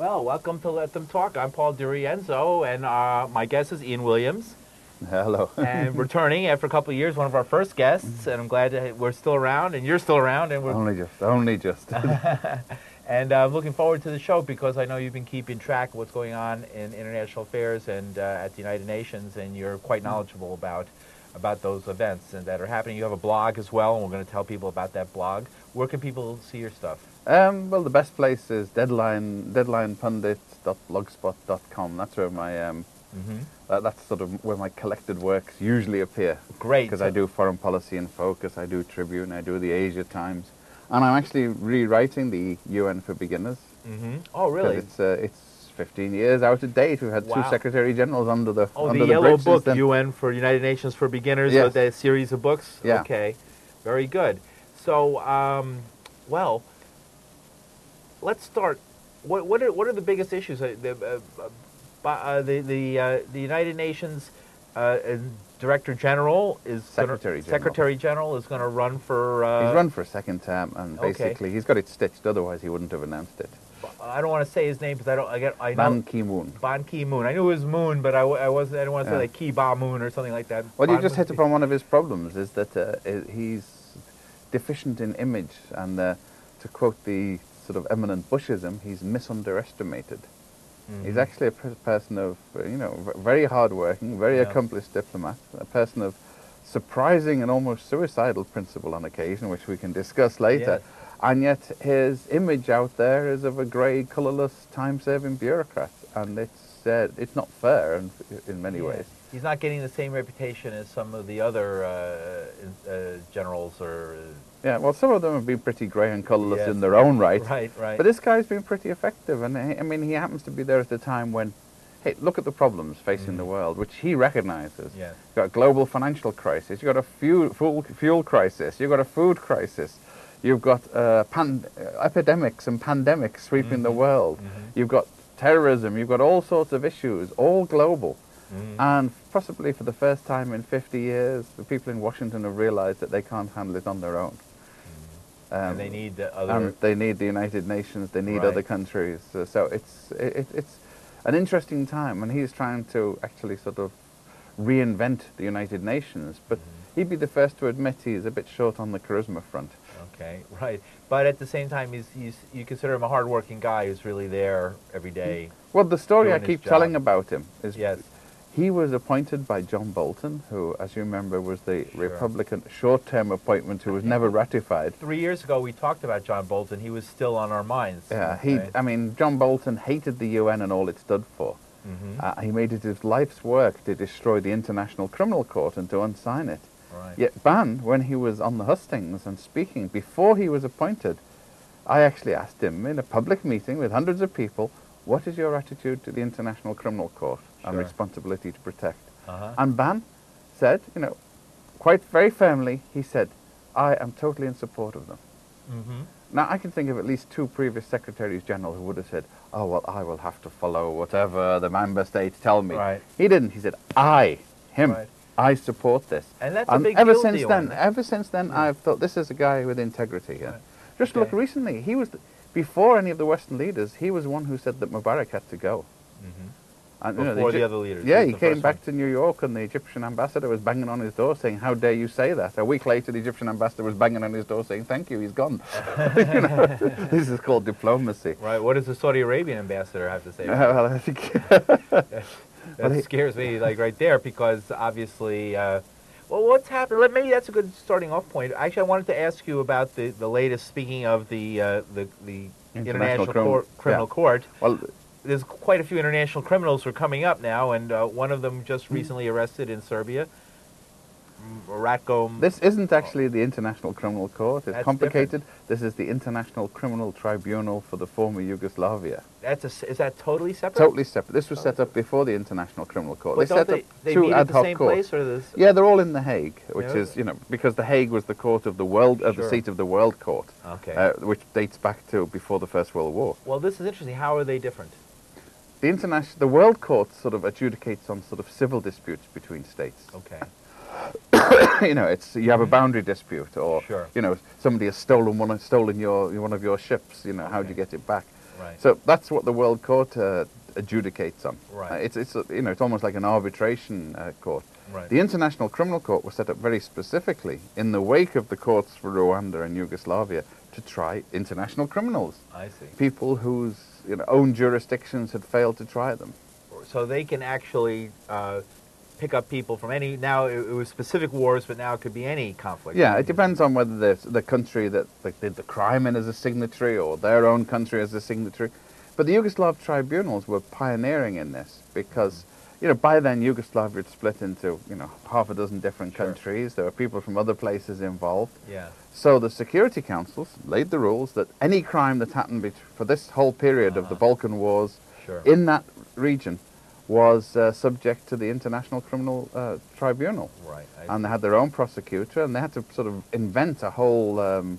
Well, welcome to Let Them Talk. I'm Paul DeRienzo, and my guest is Ian Williams. Hello. And returning after a couple of years, one of our first guests, and I'm glad that we're still around, and you're still around. And we're Only just. And I'm looking forward to the show because I know you've been keeping track of what's going on in international affairs and at the United Nations, and you're quite knowledgeable about those events and that are happening. You have a blog as well, and we're going to tell people about that blog. Where can people see your stuff? Well, the best place is deadlinepundit.blogspot.com. That's where my that's sort of where my collected works usually appear. Great. Because I do Foreign Policy in Focus, I do Tribune, I do the Asia Times, and I'm actually rewriting the UN for Beginners. Oh, really? It's 15 years out of date. We've had two Secretary Generals under the the yellow book, UN for United Nations for Beginners, yes. with that series of books. Yeah. Okay, very good. So, well, let's start. What are the biggest issues? The United Nations Director General is Secretary General is going to run for. He's run for a second term, and basically he's got it stitched. Otherwise, he wouldn't have announced it. I don't want to say his name because I know Ban Ki-moon. Ban Ki-moon. I knew it was Moon, but I didn't want to say like Ki Ba Moon or something like that. Well, you just hit upon one of his problems. Is that he's deficient in image, and to quote the sort of eminent Bushism, he's misunderestimated. He's actually a person of, very hardworking, very accomplished diplomat, a person of surprising and almost suicidal principle on occasion, which we can discuss later. Yes. And yet his image out there is of a grey, colourless, time-serving bureaucrat, and it's not fair in many ways. He's not getting the same reputation as some of the other generals or... Yeah, well, some of them have been pretty grey and colourless in their own right. Right. But this guy's been pretty effective, and he happens to be there at the time when, hey, look at the problems facing the world, which he recognises. Yeah. You've got a global financial crisis, you've got a fuel crisis, you've got a food crisis, you've got epidemics and pandemics sweeping the world, you've got terrorism, you've got all sorts of issues, all global. And possibly for the first time in 50 years, the people in Washington have realised that they can't handle it on their own. And they need the other... And they need the United Nations, they need other countries. So it's an interesting time, and he's trying to actually sort of reinvent the United Nations, but he'd be the first to admit he's a bit short on the charisma front. Okay, right. But at the same time, you consider him a hard-working guy who's really there every day. Well, the story I keep telling about him is... Yes. He was appointed by John Bolton, who, as you remember, was the Republican short-term appointment who was never ratified. 3 years ago, we talked about John Bolton. He was still on our minds. Yeah, John Bolton hated the UN and all it stood for. He made it his life's work to destroy the International Criminal Court and to unsign it. Right. Yet Ban, when he was on the hustings and speaking, before he was appointed, I actually asked him in a public meeting with hundreds of people, what is your attitude to the International Criminal Court and responsibility to protect? And Ban said, quite very firmly, he said, I am totally in support of them. Now, I can think of at least two previous Secretaries General who would have said, oh, well, I will have to follow whatever the member states tell me. Right. He didn't. He said, I support this. And that's a big deal. Ever since then, I've thought this is a guy with integrity. Right. Just look recently, he was... Before any of the Western leaders, he was the one who said that Mubarak had to go. And, before the other leaders. Yeah, he came back to New York, and the Egyptian ambassador was banging on his door saying, how dare you say that? A week later, the Egyptian ambassador was banging on his door saying, thank you, he's gone. This is called diplomacy. Right, what does the Saudi Arabian ambassador have to say? Well, I think... that scares me, right there, because obviously... well, what's happened? Maybe that's a good starting off point. Actually, I wanted to ask you about the latest. Speaking of the International Criminal Court, well, there's quite a few international criminals who are coming up now, and one of them just recently arrested in Serbia. Ratko. This isn't actually the International Criminal Court. It's complicated. Different. This is the International Criminal Tribunal for the former Yugoslavia. Is that totally separate? Totally separate. This was set up before the International Criminal Court. But they set up they two meet ad at the hoc same courts. place, or Yeah, they're all in The Hague, which is, because The Hague was the court of the world, the seat of the World Court, which dates back to before the First World War. Well, this is interesting. How are they different? The World Court sort of adjudicates on sort of civil disputes between states. Okay. You have a boundary dispute, or somebody has stolen one of your ships. How do you get it back? Right. So that's what the World Court adjudicates on. Right. It's almost like an arbitration court. Right. The International Criminal Court was set up very specifically in the wake of the courts for Rwanda and Yugoslavia to try international criminals. I see. People whose own jurisdictions had failed to try them. So they can actually pick up people from any. Now it was specific wars, but now it could be any conflict. Yeah, it depends on whether the country that did the crime in as a signatory or their own country as a signatory. But the Yugoslav tribunals were pioneering in this because, by then Yugoslavia had split into, half a dozen different countries. There were people from other places involved. Yeah. So the Security Councils laid the rules that any crime that happened for this whole period of the Balkan Wars in that region was subject to the International Criminal Tribunal. Right. And they had their own prosecutor, and they had to sort of invent a whole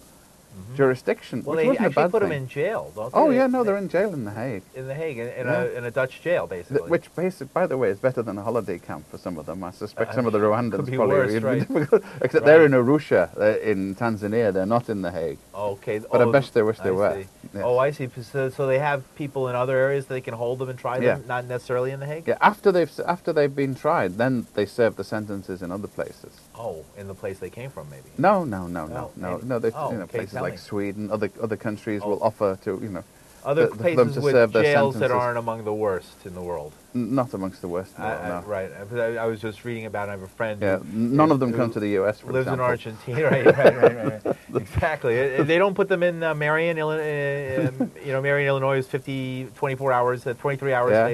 jurisdiction. Well, which they wasn't a actually bad put them thing. in jail, don't they? Oh, yeah, no, they're in jail in The Hague. In The Hague, in a Dutch jail, basically. Which, by the way, is better than a holiday camp for some of them. I suspect some of the Rwandans could be probably worse, would right. be difficult. Except they're in Arusha, in Tanzania. They're not in The Hague. Okay. But I bet they wish they were. See. Yes. Oh, I see. So they have people in other areas that they can hold them and try them, not necessarily in The Hague? Yeah, after they've been tried, then they serve the sentences in other places. Oh, in the place they came from, maybe. No. Places like Sweden, other countries will offer to, other for them places to with serve their jails that sentences. aren't among the worst in the world. Not amongst the worst in the world, no. Right. I was just reading about it. I have a friend. Yeah, none of them come to the U.S., for lives example. in Argentina. Right. Exactly. They don't put them in Marion, Illinois. Marion, Illinois is 23 hours a day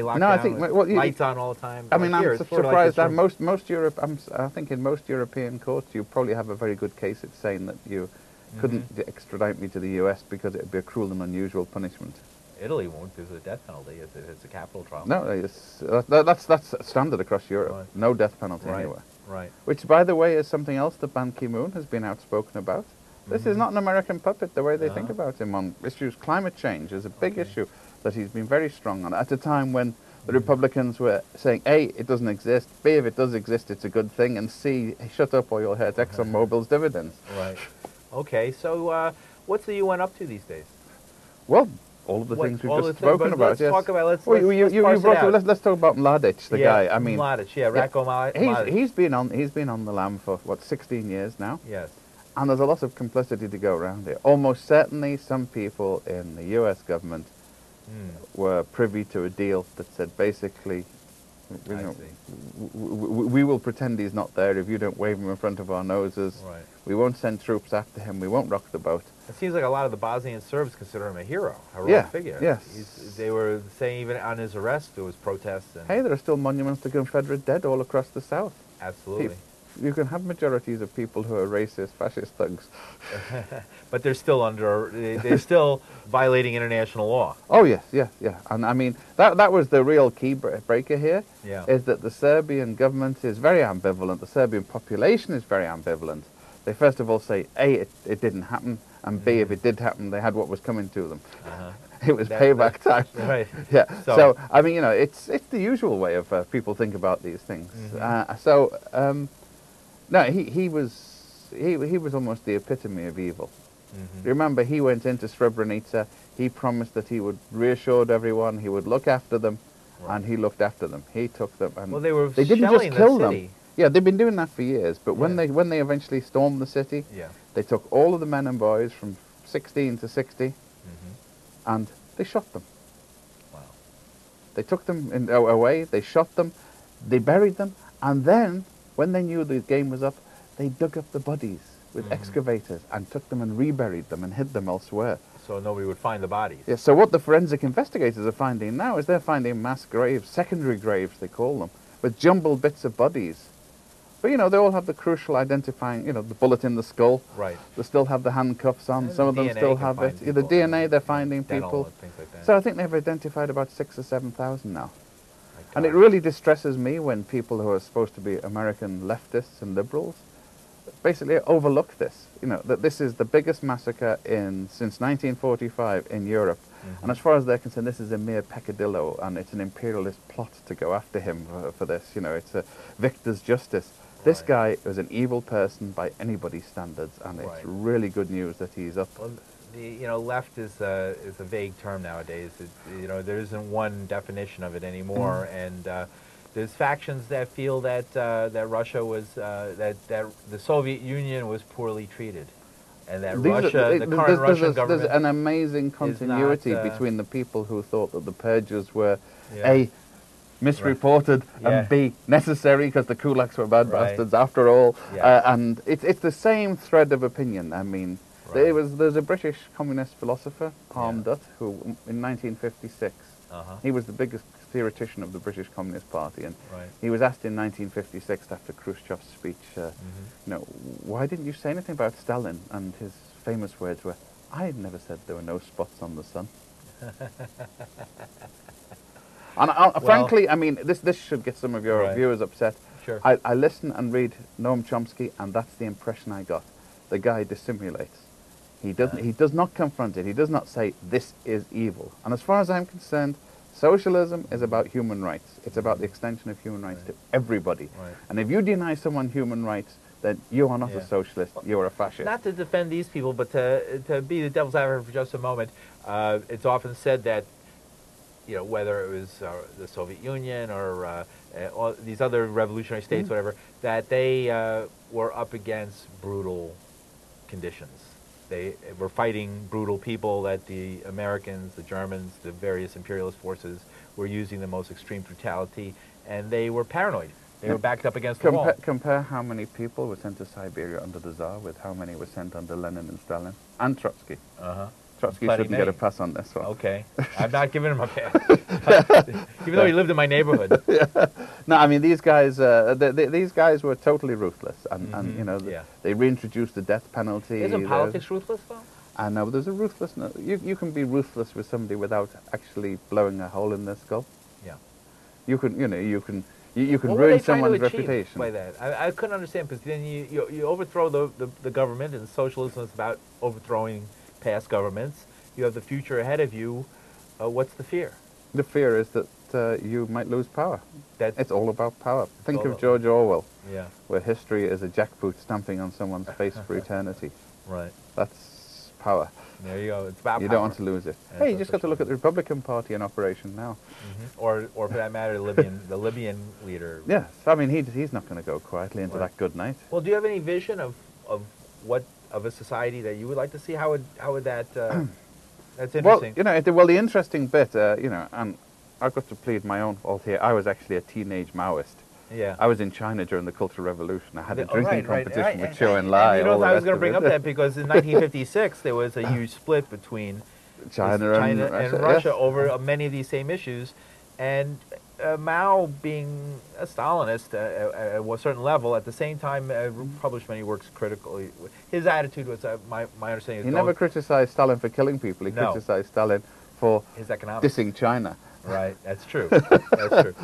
lockdown. No, I think lights on all the time. I mean, I'm surprised that most Europe. I think in most European courts, you probably have a very good case at saying that you couldn't extradite me to the U.S. because it would be a cruel and unusual punishment. Italy won't. There's a death penalty if it's a capital trial. No, that's standard across Europe. Right. No death penalty anywhere. Right. Which, by the way, is something else that Ban Ki-moon has been outspoken about. This is not an American puppet, the way they think about him on issues. Climate change is a big issue that he's been very strong on, at a time when the Republicans were saying, A, it doesn't exist, B, if it does exist, it's a good thing, and C, shut up or you'll hurt ExxonMobil's dividends. Right. Okay, so what's the UN up to these days? Well, all of the things we've just spoken about. Let's talk about. Let's talk about Mladić, the guy. I mean, Mladić. Ratko Mladić. He's been on the lam for 16 years now. Yes. And there's a lot of complicity to go around here. Almost certainly, some people in the U.S. government were privy to a deal that said basically, we will pretend he's not there if you don't wave him in front of our noses. Right. We won't send troops after him. We won't rock the boat. It seems like a lot of the Bosnian Serbs consider him a hero, a heroic figure. Yes. They were saying even on his arrest there was protests. And hey, there are still monuments to Confederate dead all across the South. Absolutely. You can have majorities of people who are racist, fascist thugs. But they're still violating international law. Oh, yes. And I mean, that was the real key breaker here, is that the Serbian government is very ambivalent. The Serbian population is very ambivalent. They first of all say, A, it didn't happen, and B, if it did happen, they had what was coming to them. It was payback time. Right. Yeah. So I mean, it's the usual way of people think about these things. No, he was almost the epitome of evil. Remember, he went into Srebrenica. He promised that he would reassure everyone, he would look after them, and he looked after them. He took them, and they didn't just kill them. Yeah, they've been doing that for years. But when they eventually stormed the city, they took all of the men and boys from 16 to 60, and they shot them. Wow. They took them away. They shot them. They buried them, and then, when they knew the game was up, they dug up the bodies with excavators and took them and reburied them and hid them elsewhere. So nobody would find the bodies. Yeah, so what the forensic investigators are finding now is they're finding mass graves, secondary graves they call them, with jumbled bits of bodies. But, they all have the crucial identifying, the bullet in the skull. Right. They still have the handcuffs on. Some of them still have it. The DNA, they're finding people. Things like that. So I think they've identified about 6,000 or 7,000 now. And it really distresses me when people who are supposed to be American leftists and liberals basically overlook this. That this is the biggest massacre since 1945 in Europe. And as far as they're concerned, this is a mere peccadillo, and it's an imperialist plot to go after him for this. It's a victor's justice. This guy was an evil person by anybody's standards, and it's really good news that he's up. Well, left is a vague term nowadays. There isn't one definition of it anymore, and there's factions that feel that that Russia was that the Soviet Union was poorly treated, and that the current Russian government. There's an amazing continuity between the people who thought that the purges were A, misreported, and B, necessary because the kulaks were bad bastards after all. And it's the same thread of opinion. I mean, there's a British communist philosopher, Alms, who in 1956, he was the biggest theoretician of the British Communist Party, and he was asked in 1956 after Khrushchev's speech, why didn't you say anything about Stalin? And his famous words were, "I never said there were no spots on the sun." And frankly, I mean, this should get some of your viewers upset. Sure. I listen and read Noam Chomsky, and that's the impression I got. The guy dissimulates. He does not confront it. He does not say, this is evil. And as far as I'm concerned, socialism is about human rights. It's about the extension of human rights to everybody. And if you deny someone human rights, then you are not a socialist, you are a fascist. Not to defend these people, but to be the devil's advocate for just a moment, it's often said that, whether it was the Soviet Union or all these other revolutionary states, whatever, that they were up against brutal conditions. They were fighting brutal people, that the Americans, the Germans, the various imperialist forces were using the most extreme brutality, and they were paranoid. They were backed up against the wall. Compare how many people were sent to Siberia under the Tsar with how many were sent under Lenin and Stalin and Trotsky. Trotsky shouldn't get a pass on this one. Okay. I'm not giving him a pass. Even though he lived in my neighborhood. No, I mean, these guys were totally ruthless. And, they reintroduced the death penalty. Isn't politics ruthless, though? I know, but there's a ruthlessness. You can be ruthless with somebody without actually blowing a hole in their skull. Yeah. You can ruin someone's reputation. By that? I couldn't understand, because then you overthrow the government, and socialism is about overthrowing past governments. You have the future ahead of you. What's the fear? The fear is that you might lose power. It's all about power. Think of George Orwell, where history is a jackboot stamping on someone's face for eternity. Right. That's power. There you go. It's about You power. don't want to lose it. Hey, you just got to look at the Republican Party in operation now. Or for that matter, the Libyan leader. Yes. I mean, he's not going to go quietly into that good night. Well, do you have any vision of a society that you would like to see? How would that? That's interesting. Well, the interesting bit, and I've got to plead my own fault here. I was actually a teenage Maoist. Yeah. I was in China during the Cultural Revolution. I had a drinking competition with Chou and Lai. I was going to bring up that because in 1956 there was a huge split between China and Russia over many of these same issues, and Mao, being a Stalinist at a certain level, at the same time published many works critically. His attitude was, my understanding is... He never criticized Stalin for killing people. He criticized Stalin for his economics. dissing China. Right, that's true. That's true.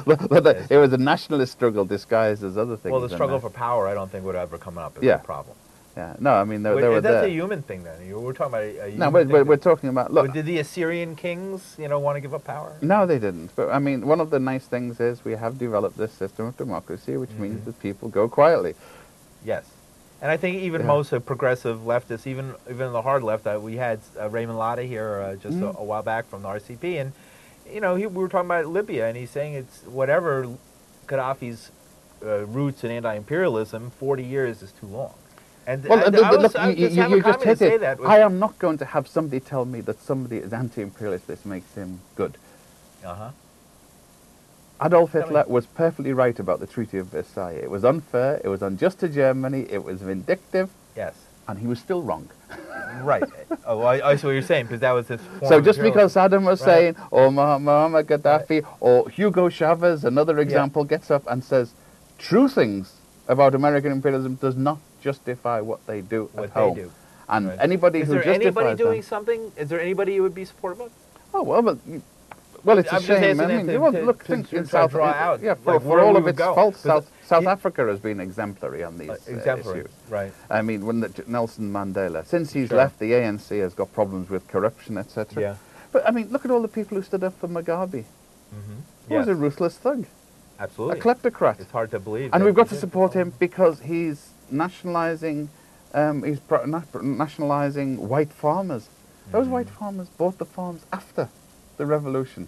It was a nationalist struggle disguised as other things. Well, the struggle for power, I don't think would ever come up as a problem. Yeah, no, I mean, they were there. That's a human thing, then. We're talking about a human thing. No, we're talking about... Look, did the Assyrian kings, want to give up power? No, they didn't. But, I mean, one of the nice things is we have developed this system of democracy, which means that people go quietly. Yes. And I think even most progressive leftists, even the hard left, we had Raymond Mladić here just a while back from the RCP, and, we were talking about Libya, and he's saying it's whatever Gaddafi's roots in anti-imperialism, 40 years is too long. And you just hit it. I am not going to have somebody tell me that somebody is anti-imperialist. This makes him good. Adolf Hitler was perfectly right about the Treaty of Versailles. It was unfair, it was unjust to Germany, it was vindictive. Yes. And he was still wrong. Right. Oh, I see what you're saying, because that was his form. So just because Saddam Hussein or Muammar Gaddafi or Hugo Chavez, another example, gets up and says true things about American imperialism does not justify what they do at home. They do. And anybody who justifies Is there anybody doing something? Is there anybody you would be supportive of? Oh, well, it's a shame. I mean, look, think in South Africa. Yeah, for all of its faults, South Africa has been exemplary on these issues. Right. I mean, when Nelson Mandela, since he's left, the ANC has got problems with corruption, etc. Yeah. But I mean, look at all the people who stood up for Mugabe. He was a ruthless thug. Absolutely. A kleptocrat. It's hard to believe. And we've got to support him because he's nationalizing, nationalizing white farmers. Those white farmers bought the farms after the revolution.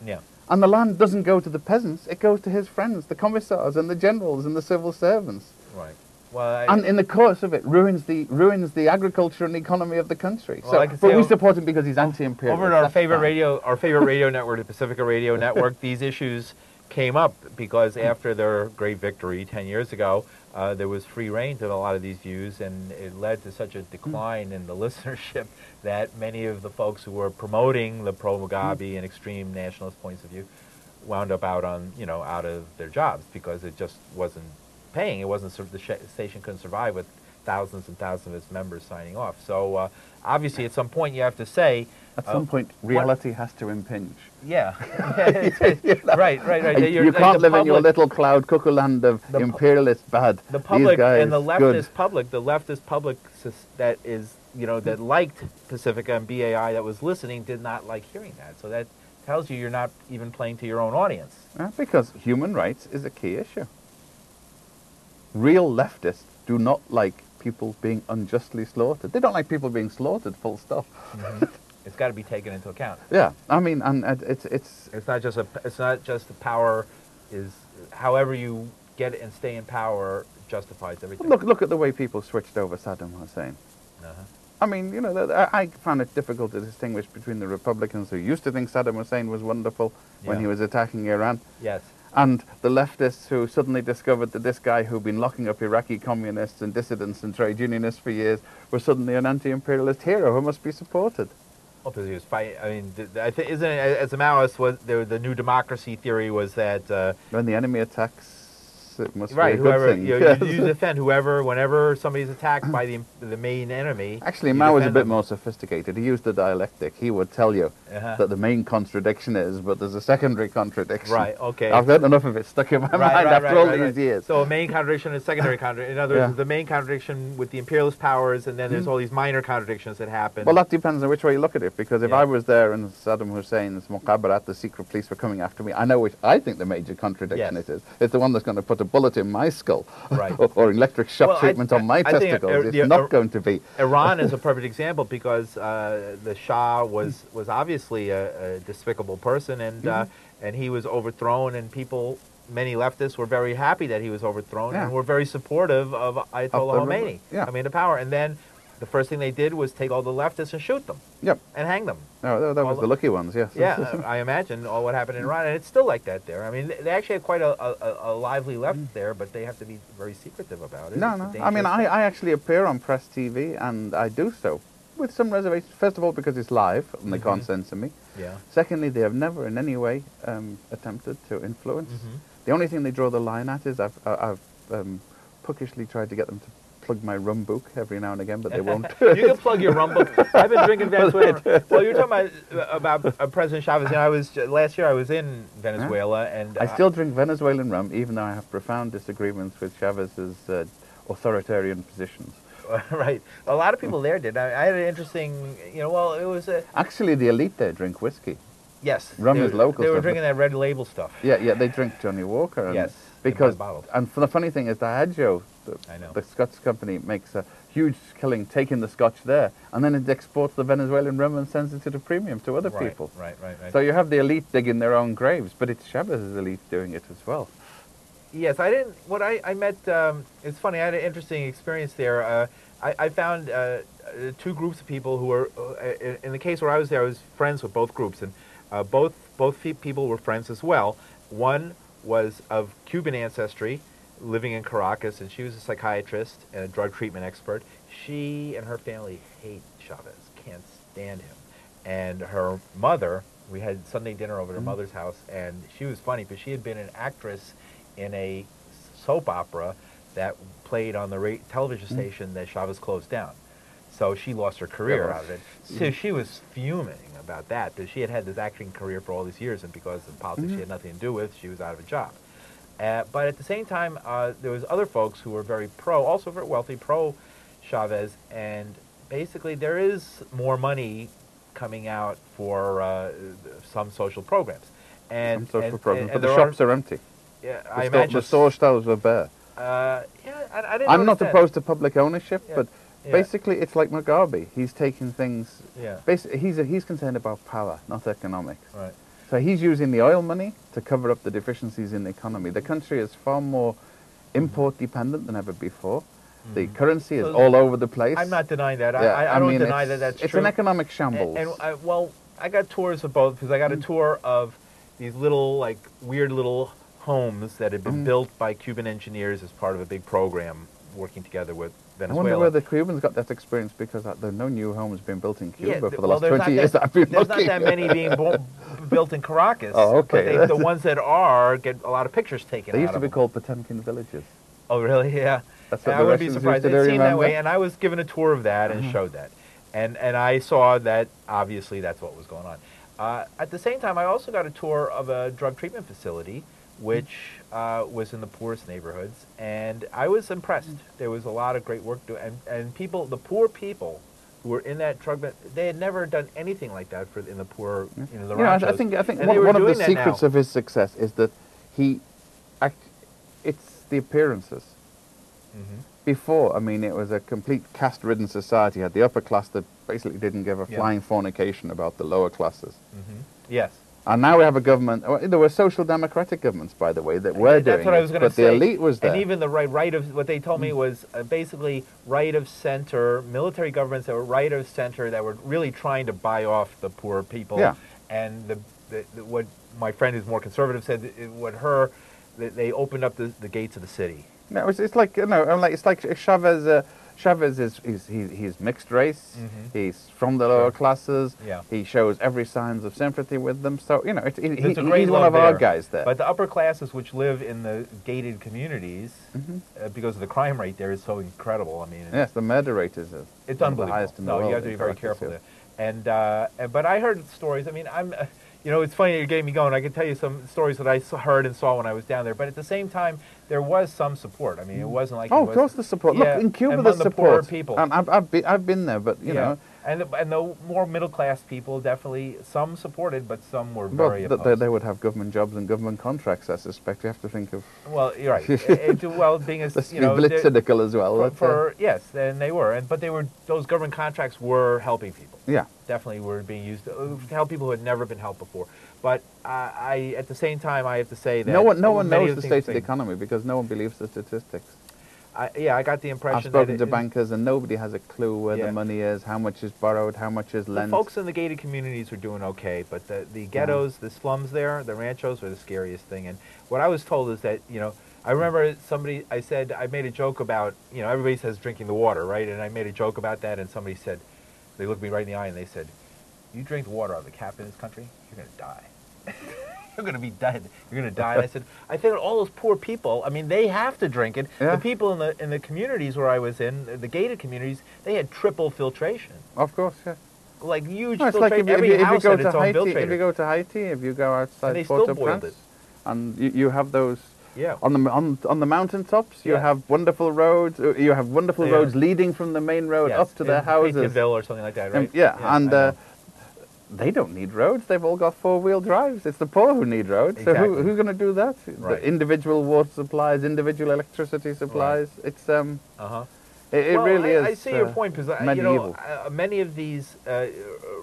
Yeah. And the land doesn't go to the peasants, it goes to his friends, the commissars and the generals and the civil servants. Right. Well, and in the course of it, ruins the agriculture and the economy of the country. Well, but we support him because he's anti-imperialist. Over at our favorite radio network, the Pacifica Radio Network, these issues came up because after their great victory 10 years ago, there was free reign to a lot of these views, and it led to such a decline in the listenership that many of the folks who were promoting the pro-Mugabe and extreme nationalist points of view wound up out of their jobs because it just wasn't paying. It wasn't, the station couldn't survive with thousands and thousands of its members signing off. So obviously, at some point, you have to say. At some point, reality has to impinge. Yeah. Right. You can't live in your little cloud cuckoo land of imperialist bad. The public and the leftist good. public that is, that liked Pacifica and BAI that was listening did not like hearing that. So that tells you you're not even playing to your own audience. Because human rights is a key issue. Real leftists do not like people being unjustly slaughtered. They don't like people being slaughtered, full stop. It's got to be taken into account. Yeah, I mean, and it's not just the power is however you get and stay in power justifies everything. Look at the way people switched over Saddam Hussein. I mean, I found it difficult to distinguish between the Republicans who used to think Saddam Hussein was wonderful when he was attacking Iran. Yes. And the leftists who suddenly discovered that this guy who'd been locking up Iraqi communists and dissidents and trade unionists for years was suddenly an anti-imperialist hero who must be supported. Well, because he was fighting. I mean, I think isn't it, as a Maoist, the new democracy theory was that when the enemy attacks, it must right, be a good thing. You defend whenever somebody's attacked by the main enemy. Actually, Mao was a bit more sophisticated. He used the dialectic. He would tell you that the main contradiction is, but there's a secondary contradiction. Right. Okay. I've got enough of it stuck in my mind after all these years. So a main contradiction and a secondary contradiction. In other words, the main contradiction with the imperialist powers, and then there's all these minor contradictions that happen. Well, that depends on which way you look at it. Because if I was there and Saddam Hussein's Mukhabarat, the secret police, were coming after me, I know which I think the major contradiction it is. It's the one that's going to put a bullet in my skull, or electric shock treatment on my testicles. It's not going to be. Iran is a perfect example because the Shah was obviously a despicable person, and he was overthrown, and many leftists were very happy that he was overthrown and were very supportive of Ayatollah Khomeini coming into power. And then the first thing they did was take all the leftists and shoot them. Yep. And hang them. No, that was the lucky ones, yes. Yeah, I imagine all what happened in Iran, and it's still like that there. I mean, they actually have quite a lively left there, but they have to be very secretive about it. No. I mean, I actually appear on press TV, and I do so with some reservations. First of all, because it's live, and they can't censor me. Yeah. Secondly, they have never in any way attempted to influence. The only thing they draw the line at is I've puckishly tried to get them to plug my rum book every now and again, but they won't. You can plug your rum book. I've been drinking Venezuelan. Well, you're talking about President Chavez. Last year I was in Venezuela, and I still drink Venezuelan rum, even though I have profound disagreements with Chavez's authoritarian positions. Right. A lot of people there did. I had an interesting, it was actually, the elite there drink whiskey. Yes. Rum is local. They were drinking that Red Label stuff. Yeah, they drink Johnny Walker. And yes. Because, and the funny thing is, Diageo, the Scotch company, makes a huge killing taking the Scotch there, and then it exports the Venezuelan rum and sends it at a premium to other people. Right. So you have the elite digging their own graves, but it's Chavez's elite doing it as well. Yes, I met, it's funny, I had an interesting experience there. I found two groups of people who were, in the case where I was there, I was friends with both groups, and both people were friends as well. One was of Cuban ancestry, living in Caracas, and she was a psychiatrist and a drug treatment expert. She and her family hate Chavez, can't stand him. And her mother, we had Sunday dinner over at her mother's house, and she was funny because she had been an actress in a soap opera that played on the television station that Chavez closed down. So she lost her career out of it. So she was fuming about that, because she had had this acting career for all these years, and because of politics she had nothing to do with, she was out of a job. But at the same time, there was other folks who were very also very wealthy, pro-Chavez, and basically there is more money coming out for some social programs. And, some social programs, but the shops are empty. Yeah, I imagine. The store shelves are bare. I didn't I'm not understand. opposed to public ownership, but Yeah. Basically, it's like Mugabe. He's taking things. Yeah. Basically, he's concerned about power, not economics. Right. So he's using the oil money to cover up the deficiencies in the economy. The country is far more import dependent than ever before. The currency is all over the place. I'm not denying that. Yeah, I don't mean, deny that that's it's true. an economic shambles. And well, I got tours of both because I got a tour of these little, like, weird little homes that had been built by Cuban engineers as part of a big program working together with I Venezuela. wonder where the Cubans got that experience, because there are no new homes being built in Cuba for the last there's 20 years that I've been There's looking. not that many being built in Caracas. Oh, okay. But the ones that are get a lot of pictures taken They out used to of be them. called Potemkin villages. Oh, really? Yeah. That's what I the wouldn't be Russians surprised. used to It do, seemed that remember? way, and I was given a tour of that and showed that. And I saw that, obviously, that's what was going on. At the same time, I also got a tour of a drug treatment facility, which was in the poorest neighborhoods, and I was impressed. There was a lot of great work, and people, the poor people who were in that drug, they had never done anything like that in the poor, the ranchos. I think And they were one of the doing that secrets now. of his success is that it's the appearances. Before, I mean, it was a complete caste-ridden society. You had the upper class that basically didn't give a flying fornication about the lower classes. Yes. And now we have a government. There were social democratic governments, by the way, that were doing That's what I was it, going to but say. the elite was there. And even the right of, what they told me was basically right of center, military governments that were right of center that were really trying to buy off the poor people. Yeah. And what my friend who's more conservative said, they opened up the gates of the city. No, it's like it's like Chavez. Chavez he's mixed race. He's from the lower classes. Yeah. He shows every signs of sympathy with them. So There's a great he's one love of our there. guys there. But the upper classes, which live in the gated communities, because of the crime rate there is so incredible. I mean, yes, the murder rate is it's one of the unbelievable. highest in the world. You have to be very Caracas, careful yeah. there. But I heard stories. I mean, it's funny you're getting me going. I can tell you some stories that I heard and saw when I was down there. But at the same time, there was some support. I mean, it wasn't like of course, the support. Yeah, Look, in Cuba, among there's the support. poorer people. And I've been there, but you know. And the more middle class people, definitely some supported, but some were very opposed. They would have government jobs and government contracts. I suspect you have to think of. Well, you're right. Being as Let's be a bit cynical as well. Yes, and they were, but those government contracts were helping people. Yeah, definitely were being used to help people who had never been helped before. But at the same time, I have to say that no one many knows the things state of the economy because no one believes the statistics. I got the impression I've spoken to bankers and nobody has a clue where the money is, how much is borrowed, how much is lent. The folks in the gated communities are doing okay, but the ghettos, the slums there, the ranchos are the scariest thing. And what I was told is that, I remember I made a joke about, everybody says drinking the water, right? And I made a joke about that, and somebody said, they looked me right in the eye and they said, you drink the water out of the cap in this country, you're going to die. You're going to be dead. You're going to die. And I think all those poor people, I mean, they have to drink it. Yeah. The people in the communities where I was in, the gated communities, they had triple filtration. Of course, yeah. Like huge no, it's filtration. like if Every you house go had to its own Haiti, filtrator. if you go to Haiti, if you go outside Port-au-Prince, and you have those on the mountaintops, you have wonderful roads. You have wonderful roads leading from the main road up to their houses. Pétionville or something like that, right? And they don't need roads. They've all got four-wheel drives. It's the poor who need roads. Exactly. So who's going to do that? Right. The individual water supplies, individual electricity supplies. Right. It's It really is. I see your point because many of these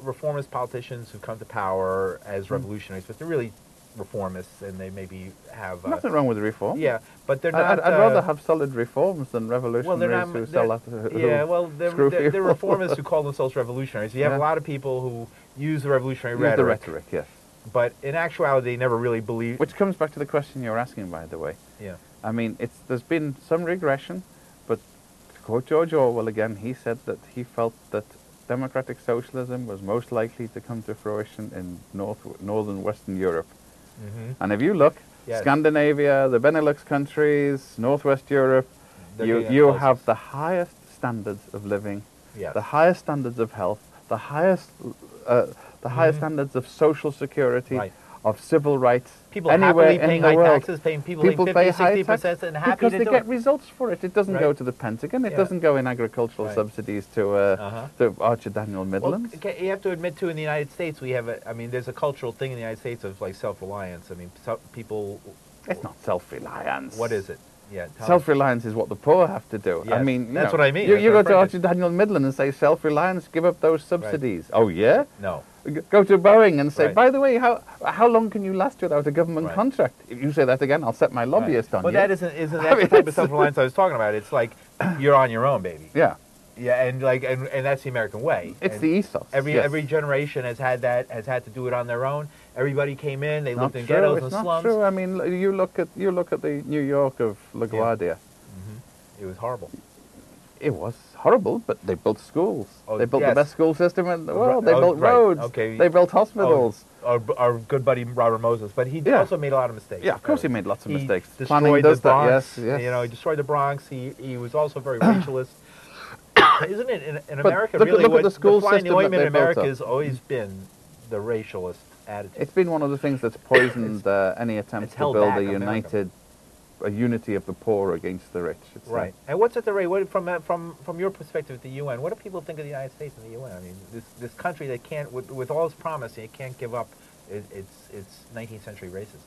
reformist politicians who've come to power as revolutionaries, but they're really reformists, and they maybe have nothing wrong with reform. Yeah, but they're not. I'd rather have solid reforms than revolutionaries who sell out. They're reformists who call themselves revolutionaries. You have a lot of people who use the revolutionary rhetoric. Yes. But in actuality, they never really believe. Which comes back to the question you're asking, by the way. Yeah. I mean, there's been some regression, but to quote George Orwell again, he said that he felt that democratic socialism was most likely to come to fruition in northern Western Europe. And if you look, Scandinavia, the Benelux countries, Northwest Europe, you have the highest standards of living, the highest standards of health, the highest standards of social security, of civil rights. People anywhere happily paying high taxes, people paying 50-60% and happy because to they do get it. results for it. It doesn't go to the Pentagon. It doesn't go in agricultural subsidies to Archer Daniel Midlands. Well, you have to admit, too, in the United States, we have there's a cultural thing in the United States of like self-reliance. I mean, people... It's not self-reliance. What is it? Yeah, self-reliance is what the poor have to do. Yes, I mean, that's what I mean. You go to Archie Daniel Midland and say self-reliance, give up those subsidies. Right. Oh yeah? No. Go to Boeing and say, right. by the way, how long can you last without a government right. contract? If you say that again, I'll set my lobbyist on you. But that isn't that the type of self-reliance I was talking about? It's like you're on your own, baby. Yeah. Yeah, and that's the American way. It's the ethos. Every generation has had to do it on their own. Everybody came in, they lived in true. ghettos it's and not slums. True. I mean, you look at the New York of LaGuardia. Yeah. It was horrible. It was horrible, but they built schools. Oh, they built yes. the best school system in the world. They built roads. Okay. They built hospitals. Our good buddy Robert Moses, but he also made a lot of mistakes. Yeah, of course he made lots of mistakes. Destroyed the Bronx. Yes. You know, he destroyed the Bronx. He was also very racialist. Isn't it in America look, really? Look what at the school the fly in the system ointment in America has always been the racialist attitude. It's been one of the things that's poisoned any attempt to build a unity of the poor against the rich. Right. And what's at the rate? What, from your perspective at the UN, what do people think of the United States and the UN? I mean, this country that can't, with all its promise, it can't give up its 19th century racism.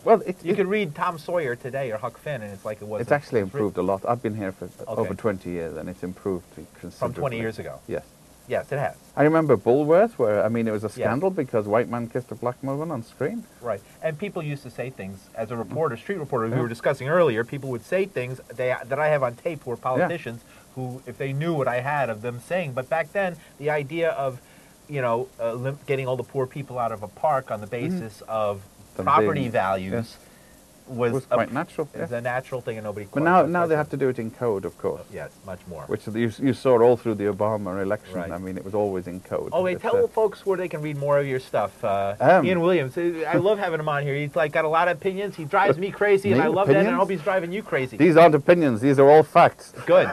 Well, you could read Tom Sawyer today or Huck Finn, and it's like it was. It's actually improved a lot. I've been here for over 20 years, and it's improved considerably. From 20 years ago? Yes. Yes, it has. I remember Bulworth, where, I mean, it was a scandal because white man kissed a black woman on screen. Right. And people used to say things, as a reporter, street reporter, we were discussing earlier, people would say things that I have on tape who were politicians who, if they knew what I had of them saying, but back then, the idea of, getting all the poor people out of a park on the basis of property values was quite natural. It's a natural thing, and nobody. But now they have to do it in code, of course. Yes, much more. Which you saw all through the Obama election. Right. I mean, it was always in code. Oh, wait, tell folks where they can read more of your stuff. Ian Williams, I love having him on here. He's got a lot of opinions. He drives me crazy, and I love that, and I hope he's driving you crazy. These aren't opinions. These are all facts. Good.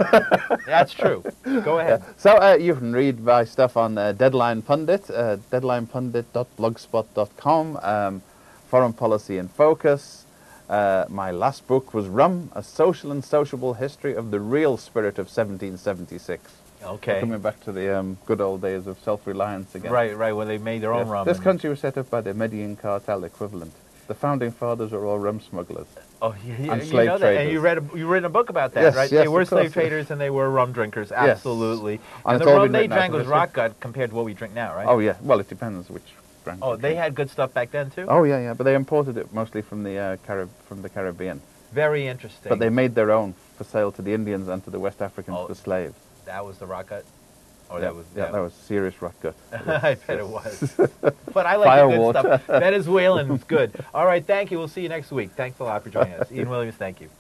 That's true. Go ahead. Yeah. So you can read my stuff on Deadline Pundit, deadlinepundit.blogspot.com, Foreign Policy in Focus. My last book was Rum, A Social and Sociable History of the Real Spirit of 1776. Okay. We're coming back to the good old days of self-reliance again. Right, when they made their own rum. This country was set up by the Medellin cartel equivalent. The founding fathers were all rum smugglers. Oh, and slave traders. And you read a book about that, yes, right? Yes, they were slave traders and they were rum drinkers, absolutely. Yes. And the rum they drank was rock gut compared to what we drink now, right? Oh, yeah. Well, it depends which brand. Oh, they had good stuff back then, too? Oh, yeah, but they imported it mostly from the Caribbean. Very interesting. But they made their own for sale to the Indians and to the West Africans for slaves. That was the rock gut? Or that was serious rock gut. I bet it was. But I like the good stuff. Venezuelan is good. All right, thank you. We'll see you next week. Thanks a lot for joining us. Ian Williams, thank you.